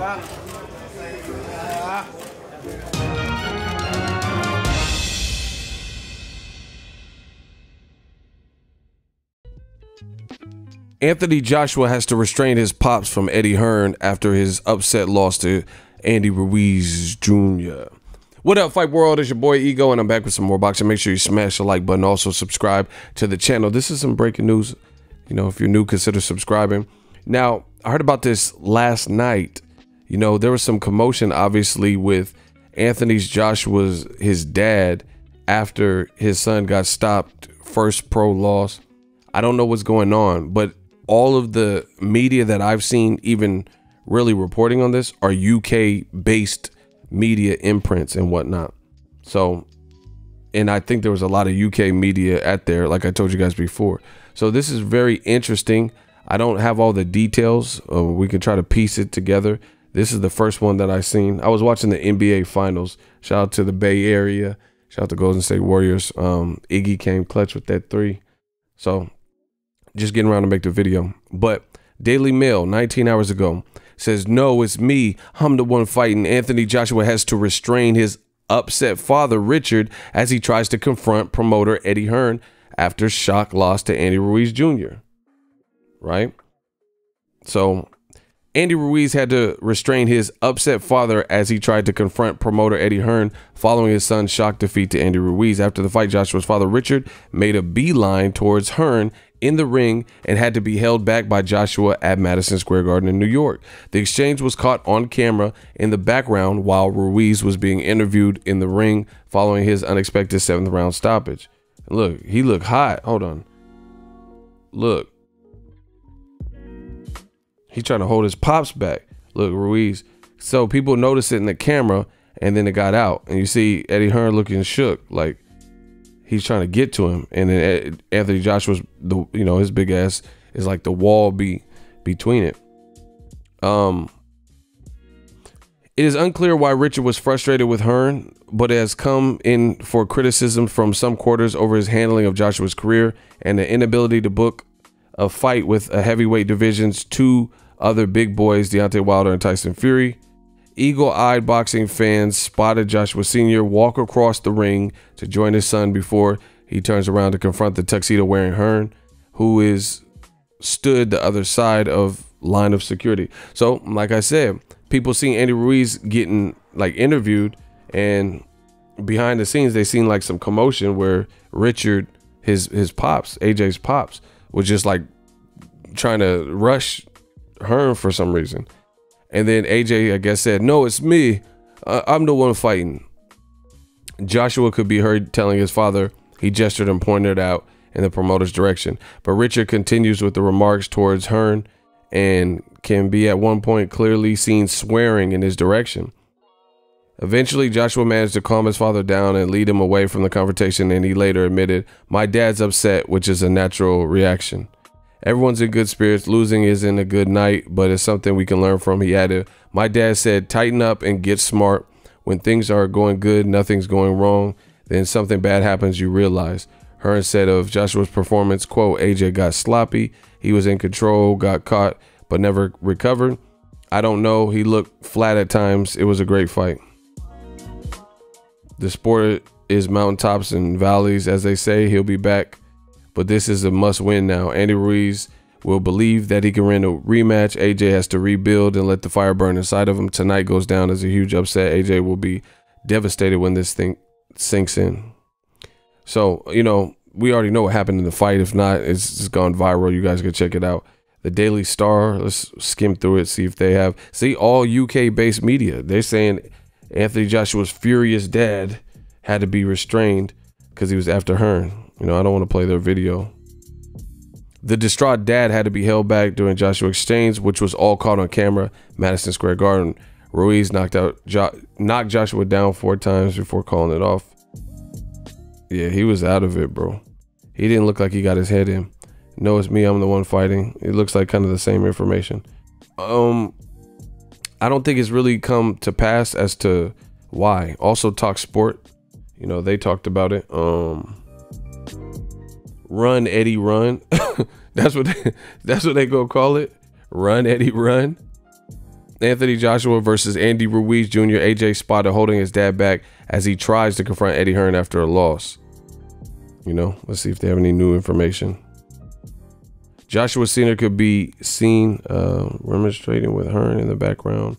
Anthony Joshua has to restrain his pops from Eddie Hearn after his upset loss to Andy Ruiz Jr. What up, Fight World? It's your boy Ego, and I'm back with some more boxing. Make sure you smash the like button. Also, subscribe to the channel. This is some breaking news. You know, if you're new, consider subscribing. Now, I heard about this last night. You know, there was some commotion, obviously, with Anthony Joshua's his dad after his son got stopped. First pro loss. I don't know what's going on, but all of the media that I've seen even really reporting on this are UK based media imprints and whatnot. So, and I think there was a lot of UK media at there, like I told you guys before. So this is very interesting. I don't have all the details. We can try to piece it together. This is the first one that I've seen. I was watching the NBA finals. Shout out to the Bay Area. Shout out to Golden State Warriors. Iggy came clutch with that 3. So just getting around to make the video. But Daily Mail 19 hours ago says, no, it's me. I'm the one fighting. Anthony Joshua has to restrain his upset father, Richard, as he tries to confront promoter Eddie Hearn after shock loss to Andy Ruiz Jr. Right? So Andy Ruiz had to restrain his upset father as he tried to confront promoter Eddie Hearn following his son's shock defeat to Andy Ruiz. After the fight, Joshua's father, Richard, made a beeline towards Hearn in the ring and had to be held back by Joshua at Madison Square Garden in New York. The exchange was caught on camera in the background while Ruiz was being interviewed in the ring following his unexpected 7th round stoppage. Look, he looked hot. Hold on. Look. He trying to hold his pops back. Look, Ruiz. So people noticed it in the camera, and then it got out. And you see Eddie Hearn looking shook, like he's trying to get to him. And then Anthony Joshua's, his big ass is like the wall between it. It is unclear why Richard was frustrated with Hearn, but it has come in for criticism from some quarters over his handling of Joshua's career and the inability to book a fight with a heavyweight division's 2 other big boys, Deontay Wilder and Tyson Fury. Eagle-eyed boxing fans spotted Joshua Sr. walk across the ring to join his son before he turns around to confront the tuxedo-wearing Hearn, who is stood the other side of line of security. So, like I said, people seeing Andy Ruiz getting like interviewed, and behind the scenes they seen like some commotion where Richard, his pops, AJ's pops, was just like trying to rush Hearn for some reason. And then AJ, I guess, said, no, it's me. I'm the one fighting. Joshua could be heard telling his father. He gestured and pointed out in the promoter's direction. But Richard continues with the remarks towards Hearn and can be at one point clearly seen swearing in his direction. Eventually, Joshua managed to calm his father down and lead him away from the confrontation, and he later admitted, my dad's upset, which is a natural reaction. Everyone's in good spirits. Losing isn't a good night, but it's something we can learn from. He added, my dad said, tighten up and get smart. When things are going good, nothing's going wrong. Then something bad happens, you realize. Hearn said of Joshua's performance, quote, AJ got sloppy. He was in control, got caught, but never recovered. I don't know. He looked flat at times. It was a great fight. The sport is mountaintops and valleys, as they say. He'll be back. But this is a must win now. Andy Ruiz will believe that he can win a rematch. AJ has to rebuild and let the fire burn inside of him. Tonight goes down as a huge upset. AJ will be devastated when this thing sinks in. So, we already know what happened in the fight. If not, it's just gone viral. You guys can check it out. The Daily Star, let's skim through it, see if they have. See, all UK-based media. They're saying Anthony Joshua's furious dad had to be restrained because he was after Hearn. I don't want to play their video. The distraught dad had to be held back during Joshua's exchange, which was all caught on camera. Madison Square Garden. Ruiz knocked Joshua down 4 times before calling it off. Yeah, he was out of it, bro. He didn't look like he got his head in. No, it's me. I'm the one fighting. It looks like kind of the same information. I don't think it's really come to pass as to why. Also, Talk Sport. They talked about it. Run Eddie Run. that's what they gonna call it. Run Eddie Run. Anthony Joshua versus Andy Ruiz Jr. AJ spotted holding his dad back as he tries to confront Eddie Hearn after a loss. You know, let's see if they have any new information. Joshua Sr. could be seen remonstrating with Hearn in the background.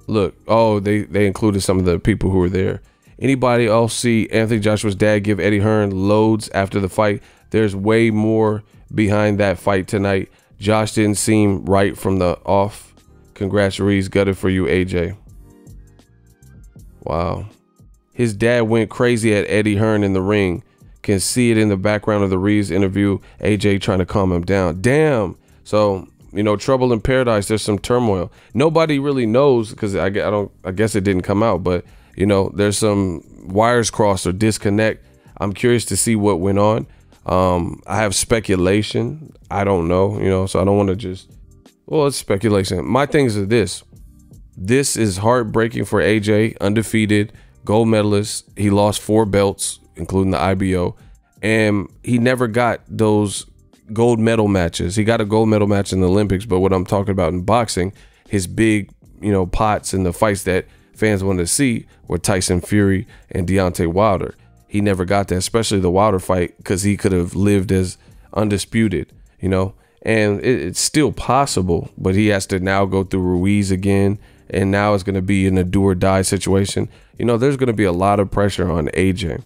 Look, oh, they included some of the people who were there. Anybody else see Anthony Joshua's dad give Eddie Hearn loads after the fight? There's way more behind that fight tonight. Josh didn't seem right from the off. Congrats, Ruiz. Gutted for you, AJ. Wow. His dad went crazy at Eddie Hearn in the ring. Can see it in the background of the Ruiz interview. AJ trying to calm him down. Damn. So, you know, trouble in paradise. There's some turmoil. Nobody really knows because I guess it didn't come out. But, you know, there's some wires crossed or disconnect. I'm curious to see what went on. I have speculation. I don't know, you know, so I don't want to just, well, it's speculation. My things are this. This is heartbreaking for AJ, undefeated, gold medalist. He lost 4 belts, including the IBO, and he never got those gold medal matches. He got a gold medal match in the Olympics, but what I'm talking about in boxing, his big, you know, pots and the fights that fans wanted to see were Tyson Fury and Deontay Wilder. He never got that, especially the Wilder fight, because he could have lived as undisputed, you know, and it's still possible, but he has to now go through Ruiz again. And now it's going to be in a do or die situation. You know, there's going to be a lot of pressure on AJ.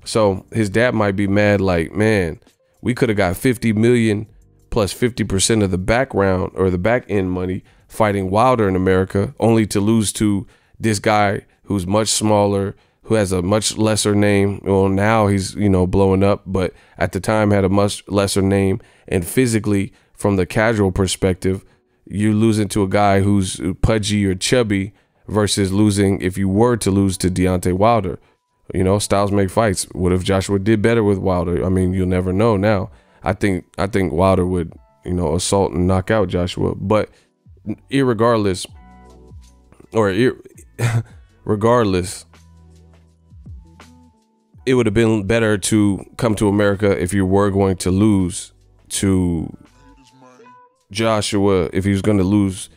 So his dad might be mad, like, man, we could have got 50 million plus 50% of the background or the back end money fighting Wilder in America, only to lose to this guy who's much smaller, who has a much lesser name. Well, now he's, you know, blowing up, but at the time had a much lesser name. And physically, from the casual perspective, you're losing to a guy who's pudgy or chubby versus losing, if you were to lose, to Deontay Wilder. You know, styles make fights. What if Joshua did better with Wilder? I mean, you'll never know now. I think Wilder would, you know, assault and knock out Joshua. But regardless, it would have been better to come to America if you were going to lose to Joshua. If he was going to lose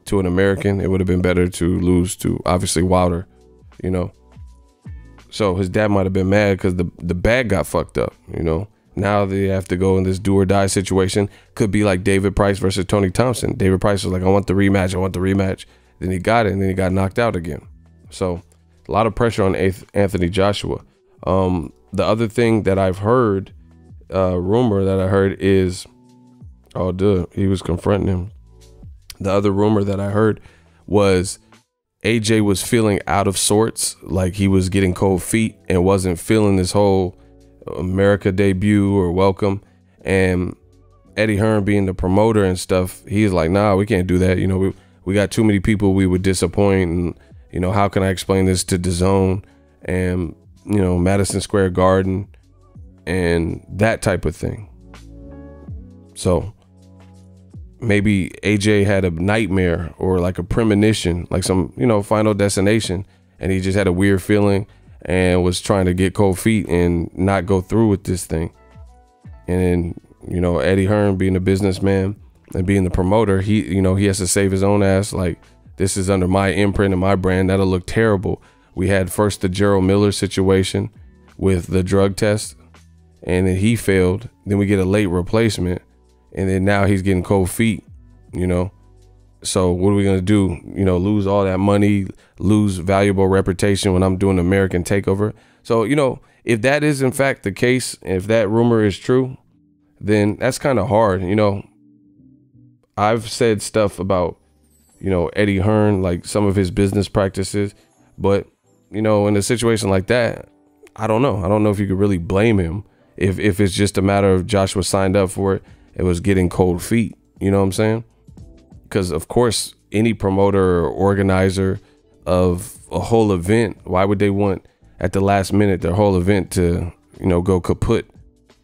to an American, it would have been better to lose to, obviously, Wilder, you know. So his dad might have been mad because the bag got fucked up, you know. Now they have to go in this do or die situation. Could be like David Price versus Tony Thompson. David Price was like, I want the rematch. I want the rematch. Then he got it, and then he got knocked out again. So a lot of pressure on Anthony Joshua. The other thing that I've heard, rumor that I heard is, oh, dude, he was confronting him. The other rumor that I heard was AJ was feeling out of sorts, like he was getting cold feet and wasn't feeling this whole America debut or welcome. And Eddie Hearn, being the promoter and stuff, he's like, nah, we can't do that. You know, we got too many people we would disappoint. And, you know, how can I explain this to DAZN and, you know, Madison Square Garden and that type of thing. So maybe AJ had a nightmare or like a premonition, like some, you know, Final Destination, and he just had a weird feeling and was trying to get cold feet and not go through with this thing. And then, you know, Eddie Hearn, being a businessman and being the promoter, he, you know, he has to save his own ass. Like, this is under my imprint and my brand. That'll look terrible. We had first the Gerald Miller situation with the drug test, and then he failed. Then we get a late replacement, and then now he's getting cold feet, you know. So what are we going to do? You know, lose all that money, lose valuable reputation when I'm doing American Takeover. So, you know, if that is in fact the case, if that rumor is true, then that's kind of hard. You know, I've said stuff about, you know, Eddie Hearn, like some of his business practices, but, you know, in a situation like that, I don't know. I don't know if you could really blame him if it's just a matter of Joshua signed up for it. It was getting cold feet. You know what I'm saying? Because, of course, any promoter or organizer of a whole event, why would they want at the last minute their whole event to, you know, go kaput?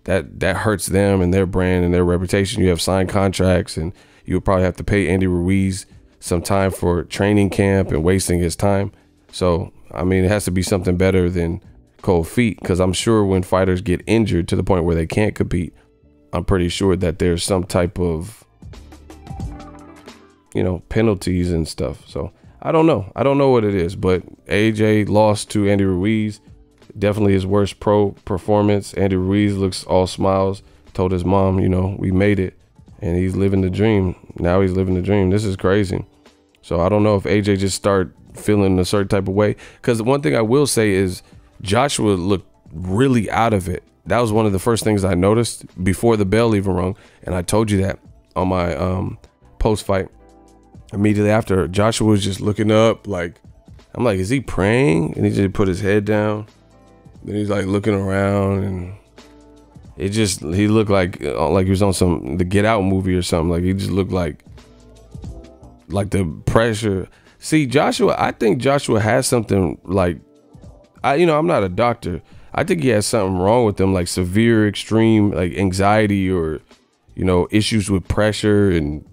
That hurts them and their brand and their reputation. You have signed contracts, and you would probably have to pay Andy Ruiz some time for training camp and wasting his time. So, I mean, it has to be something better than cold feet, because I'm sure when fighters get injured to the point where they can't compete, I'm pretty sure that there's some type of you know, penalties and stuff. So I don't know. I don't know what it is, but AJ lost to Andy Ruiz. Definitely his worst pro performance. Andy Ruiz looks all smiles. Told his mom, you know, we made it, and he's living the dream. Now he's living the dream. This is crazy. So I don't know if AJ just start feeling a certain type of way. Because one thing I will say is Joshua looked really out of it. That was one of the first things I noticed before the bell even rung. And I told you that on my post-fight. Immediately after, Joshua was just looking up. Like, I'm like, is he praying? And he just put his head down. Then he's like looking around, and he looked like he was on the Get Out movie or something. Like, he just looked like the pressure. See, Joshua, I think Joshua has something like, I'm not a doctor. I think he has something wrong with him, like severe, extreme, like anxiety or, issues with pressure and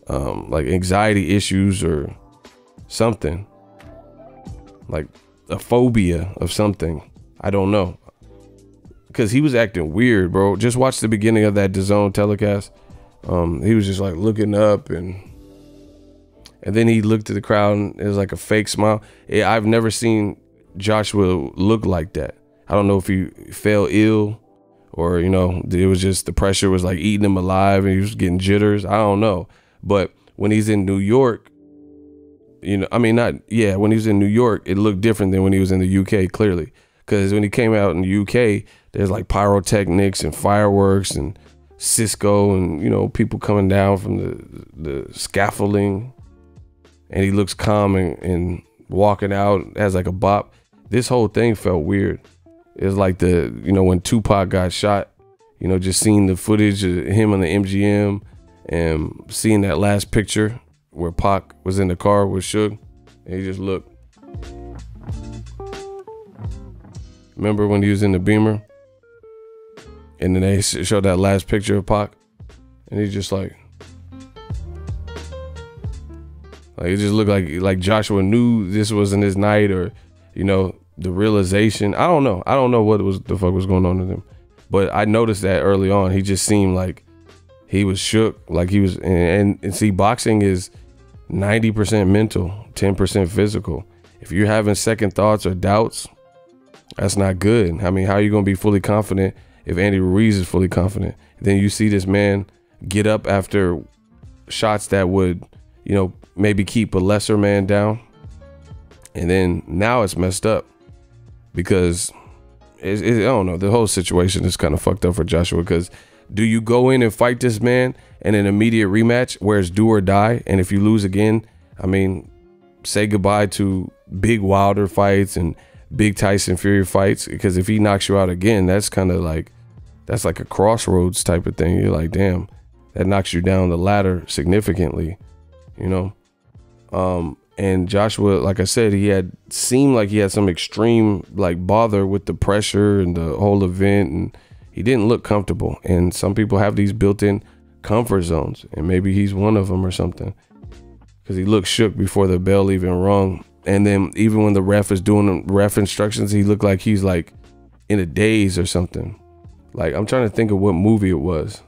like anxiety issues or something, like a phobia of something. I don't know. Because he was acting weird, bro. Just watch the beginning of that DAZN telecast. He was just like looking up, and then he looked at the crowd, and it was like a fake smile. I've never seen Joshua look like that. I don't know if he fell ill or, it was just the pressure was like eating him alive and he was getting jitters. I don't know. But when he's in New York, when he was in New York, it looked different than when he was in the UK, clearly. Because when he came out in the UK, there's like pyrotechnics and fireworks and Cisco and, people coming down from the scaffolding. And he looks calm and walking out, has like a bop. This whole thing felt weird. It was like when Tupac got shot, just seeing the footage of him on the MGM and seeing that last picture where Pac was in the car with Suge, and he just looked. Remember when he was in the Beamer? And then they showed that last picture of Pac, and he just like it just looked like Joshua knew this wasn't his night, or the realization. I don't know. I don't know what the fuck was going on with him, but I noticed that early on. He just seemed like he was shook, like he was. And see, boxing is 90% mental, 10% physical. If you're having second thoughts or doubts, that's not good. I mean, how are you going to be fully confident if Andy Ruiz is fully confident? Then you see this man get up after shots that would, maybe keep a lesser man down. And then now it's messed up because I don't know. The whole situation is kind of fucked up for Joshua, because do you go in and fight this man in an immediate rematch where it's do or die? And if you lose again, say goodbye to big Wilder fights and big Tyson Fury fights, because if he knocks you out again, that's kind of like, that's like a crossroads type of thing. You're like, damn, that knocks you down the ladder significantly, and Joshua, like I said, seemed like he had some extreme like bother with the pressure and the whole event, and he didn't look comfortable. And some people have these built-in comfort zones, and maybe he's one of them or something, because he looked shook before the bell even rung. And then even when the ref is doing ref instructions, he looked like he's like in a daze or something. Like, I'm trying to think of what movie it was.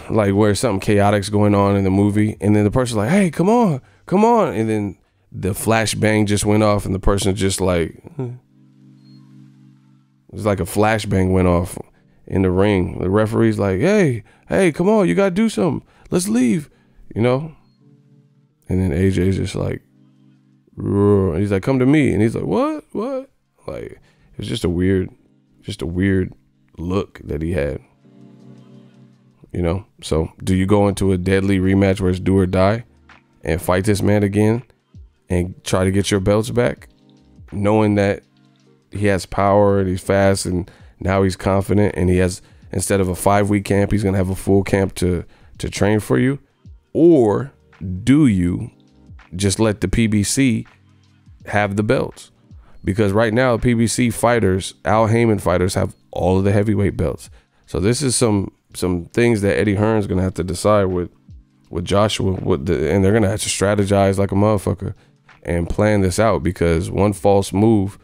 Like where something chaotic's going on in the movie, and then the person's like, hey, come on. And then the flashbang just went off, and the person just like, it's like a flashbang went off in the ring. The referee's like, hey, come on, you got to do something. Let's leave, And then AJ's just like, and he's like, come to me. And he's like, what? Like, it was just a weird look that he had, So do you go into a deadly rematch where it's do or die and fight this man again and try to get your belts back, knowing that he has power and he's fast and now he's confident, and he has, instead of a 5-week camp, he's going to have a full camp to train for you? Or do you just let the PBC have the belts? Because right now, PBC fighters, Al Heyman fighters, have all of the heavyweight belts. So this is some things that Eddie Hearn's gonna have to decide with Joshua, and they're gonna have to strategize like a motherfucker and plan this out, because one false move,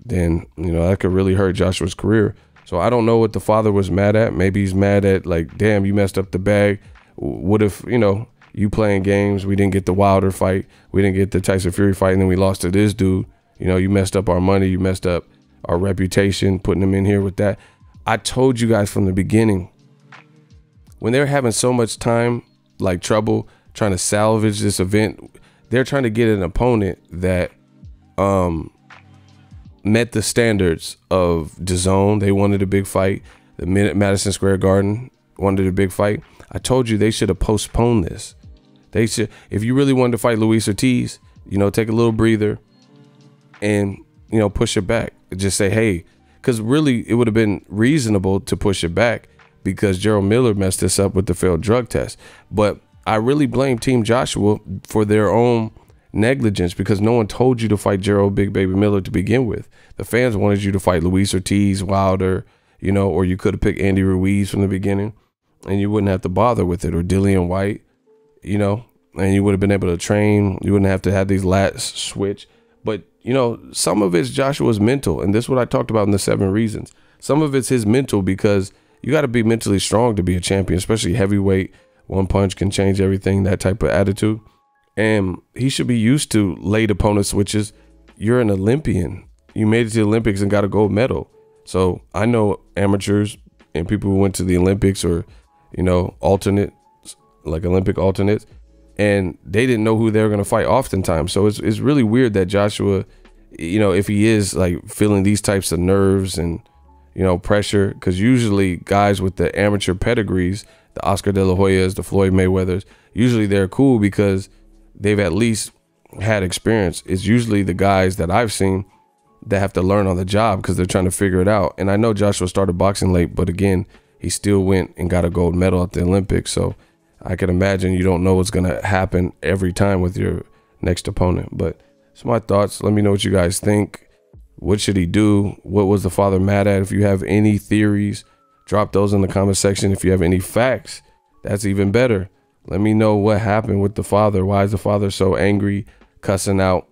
then that could really hurt Joshua's career. So I don't know what the father was mad at. Maybe he's mad at, like, damn, you messed up the bag. What if, you know, you playing games, we didn't get the Wilder fight, we didn't get the Tyson Fury fight, and then we lost to this dude. You know, you messed up our money, you messed up our reputation, putting him in here with that. I told you guys from the beginning, when they're having so much time, like trouble trying to salvage this event, they're trying to get an opponent that met the standards of DAZN. They wanted a big fight. The Madison Square Garden wanted a big fight. I told you they should have postponed this. They should, if you really wanted to fight Luis Ortiz, you know, take a little breather and, you know, push it back. Just say, hey, because really it would have been reasonable to push it back because Gerald Miller messed this up with the failed drug test. But I really blame Team Joshua for their own negligence because no one told you to fight Gerald Big Baby Miller to begin with. The fans wanted you to fight Luis Ortiz, Wilder, you know, or you could have picked Andy Ruiz from the beginning and you wouldn't have to bother with it, or Dillian White, you know, and you would have been able to train. You wouldn't have to have these lats switch. But, you know, some of it's Joshua's mental, and this is what I talked about in the 7 reasons. Some of it's his mental because you got to be mentally strong to be a champion, especially heavyweight. One punch can change everything, that type of attitude. And he should be used to late opponent switches. You're an Olympian. You made it to the Olympics and got a gold medal. So I know amateurs and people who went to the Olympics or, you know, alternates, like Olympic alternates, and they didn't know who they were going to fight oftentimes. So it's really weird that Joshua, you know, if he is like feeling these types of nerves and, you know, pressure, because usually guys with the amateur pedigrees, the Oscar De La Hoyas, the Floyd Mayweathers, usually they're cool because they've at least had experience. It's usually the guys that I've seen that have to learn on the job because they're trying to figure it out. And I know Joshua started boxing late, but again, he still went and got a gold medal at the Olympics. So I can imagine you don't know what's going to happen every time with your next opponent. But it's my thoughts. Let me know what you guys think. What should he do? What was the father mad at? If you have any theories, drop those in the comment section. If you have any facts, that's even better. Let me know what happened with the father. Why is the father so angry, cussing out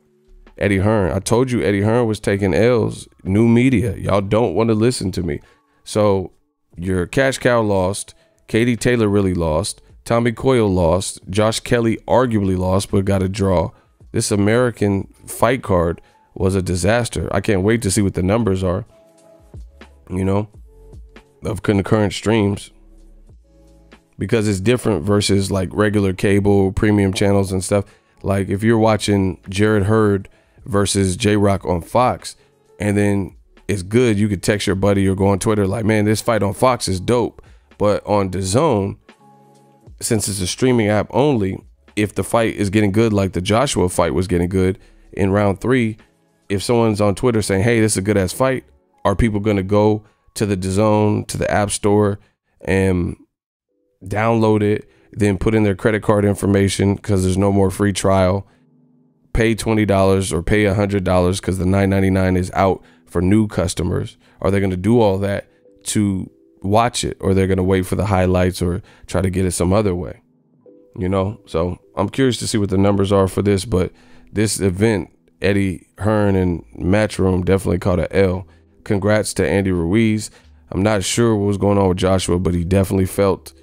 Eddie Hearn? I told you Eddie Hearn was taking L's. New media. Y'all don't want to listen to me. So your cash cow lost. Katie Taylor really lost. Tommy Coyle lost. Josh Kelly arguably lost, but got a draw. This American fight card was a disaster. I can't wait to see what the numbers are, you know, of concurrent streams, because it's different versus like regular cable, premium channels and stuff. Like if you're watching Jared Hurd versus J-Rock on Fox and then it's good, you could text your buddy or go on Twitter like, man, this fight on Fox is dope. But on DAZN, since it's a streaming app only, if the fight is getting good, like the Joshua fight was getting good in round 3, if someone's on Twitter saying, hey, this is a good ass fight, are people going to go to the DAZN, to the app store and download it, then put in their credit card information because there's no more free trial, pay $20 or pay $100 because the $9.99 is out for new customers? Are they going to do all that to watch it, or they're going to wait for the highlights or try to get it some other way, you know? So I'm curious to see what the numbers are for this, but this event, Eddie Hearn and Matchroom definitely caught a L. Congrats to Andy Ruiz. I'm not sure what was going on with Joshua, but he definitely felt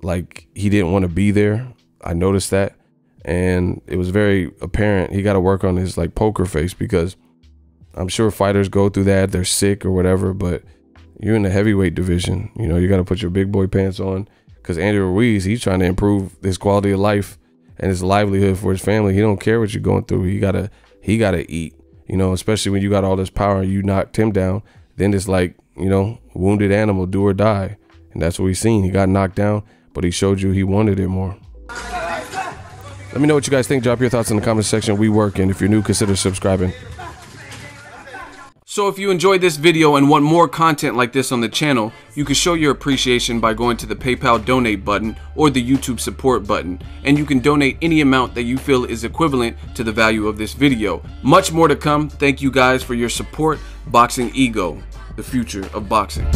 like he didn't want to be there. I noticed that, and it was very apparent. He got to work on his like poker face, because I'm sure fighters go through that. They're sick or whatever, but you're in the heavyweight division. You know, you got to put your big boy pants on, because Andy Ruiz, he's trying to improve his quality of life and his livelihood for his family. He don't care what you're going through. He gotta eat, you know, especially when you got all this power and you knocked him down. Then it's like, you know, wounded animal, do or die. And that's what we've seen. He got knocked down, but he showed you he wanted it more. Let me know what you guys think. Drop your thoughts in the comment section. We working. If you're new, consider subscribing. So if you enjoyed this video and want more content like this on the channel, you can show your appreciation by going to the PayPal donate button or the YouTube support button, and you can donate any amount that you feel is equivalent to the value of this video. Much more to come. Thank you guys for your support. Boxing Ego, the future of boxing.